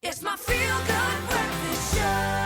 It's my feel-good breakfast show.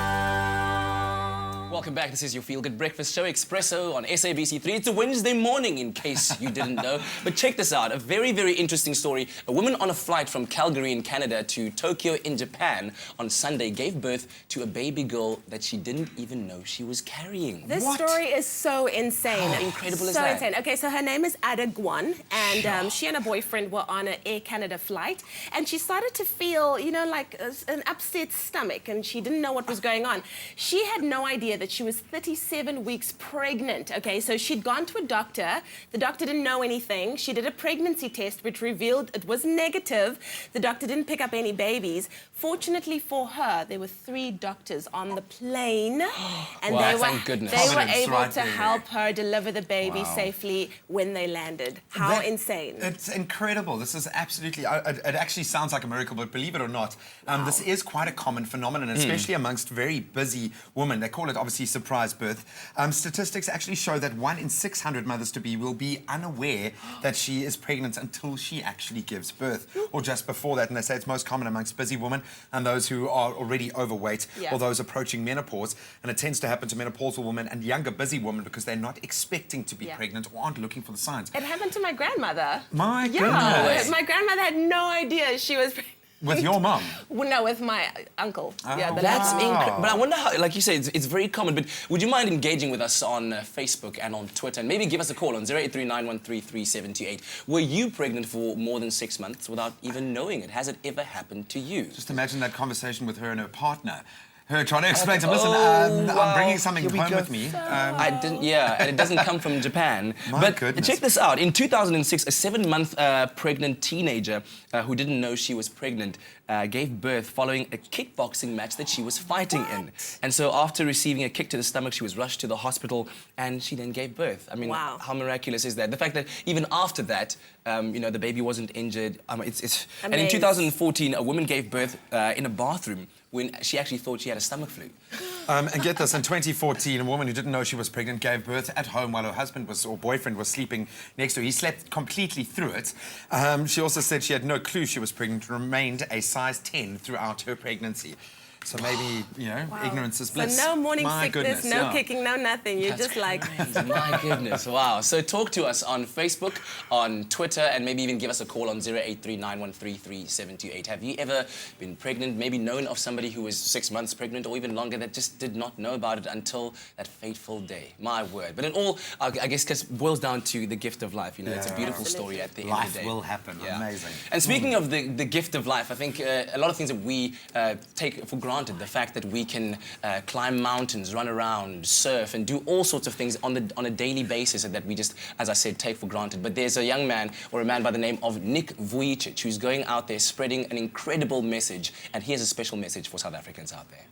Welcome back. This is your Feel Good Breakfast Show, Expresso on SABC3. It's a Wednesday morning, in case you didn't know. But check this out. A very, very interesting story. A woman on a flight from Calgary in Canada to Tokyo in Japan on Sunday gave birth to a baby girl that she didn't even know she was carrying. This story is so insane. How incredible is so that? insane. Okay, so her name is Ada Guan, and she and her boyfriend were on an Air Canada flight, and she started to feel, you know, like an upset stomach, and she didn't know what was going on. She had no idea that she was 37 weeks pregnant. Okay, so she'd gone to a doctor. The doctor didn't know anything. She did a pregnancy test, which revealed it was negative. The doctor didn't pick up any babies. Fortunately for her, there were 3 doctors on the plane, and Wow, they thank goodness. were Providence, able right to there. help her deliver the baby safely when they landed. How insane. It's incredible. This is absolutely, it actually sounds like a miracle, but believe it or not, this is quite a common phenomenon, especially amongst very busy women. They call it obviously surprise birth. Statistics actually show that 1 in 600 mothers-to-be will be unaware that she is pregnant until she actually gives birth, or just before that. And they say it's most common amongst busy women and those who are already overweight or those approaching menopause. And it tends to happen to menopausal women and younger busy women because they're not expecting to be pregnant or aren't looking for the signs. It happened to my grandmother. My Yeah, goodness. my grandmother had no idea she was pregnant. With your mum? Well, no, with my uncle. Yeah, but That's Wow. incredible. But I wonder how, like you say, it's very common. But would you mind engaging with us on Facebook and on Twitter? And maybe give us a call on 0839133728. Were you pregnant for more than 6 months without even knowing it? Has it ever happened to you? Just imagine that conversation with her and her partner. Her trying to explain to him, listen, I'm bringing something home with me. I didn't, and it doesn't come from Japan. My but goodness. check this out. In 2006, a 7-month pregnant teenager who didn't know she was pregnant gave birth following a kickboxing match that she was fighting in. And so after receiving a kick to the stomach, she was rushed to the hospital and she then gave birth. I mean, how miraculous is that? The fact that even after that, you know, the baby wasn't injured. And in 2014, a woman gave birth in a bathroom when she actually thought she had a stomach flu. And get this, in 2014, a woman who didn't know she was pregnant gave birth at home while her husband or boyfriend was sleeping next to her. He slept completely through it. She also said she had no clue she was pregnant and remained a size 10 throughout her pregnancy. So maybe, you know, ignorance is bliss. So no morning My sickness, goodness, no kicking, no nothing. You're just like... My goodness, wow. So talk to us on Facebook, on Twitter, and maybe even give us a call on 0839133728. Have you ever been pregnant, maybe known of somebody who was 6 months pregnant or even longer that just did not know about it until that fateful day? My word. But it all, I guess, boils down to the gift of life. You know, it's a beautiful story at the end of the day. Life will happen. Amazing. And speaking of the gift of life, I think a lot of things that we take for granted, the fact that we can climb mountains, run around, surf, and do all sorts of things on a daily basis that we just, as I said, take for granted. But there's a young man, or a man by the name of Nick Vujicic, who's going out there spreading an incredible message, and here's a special message for South Africans out there.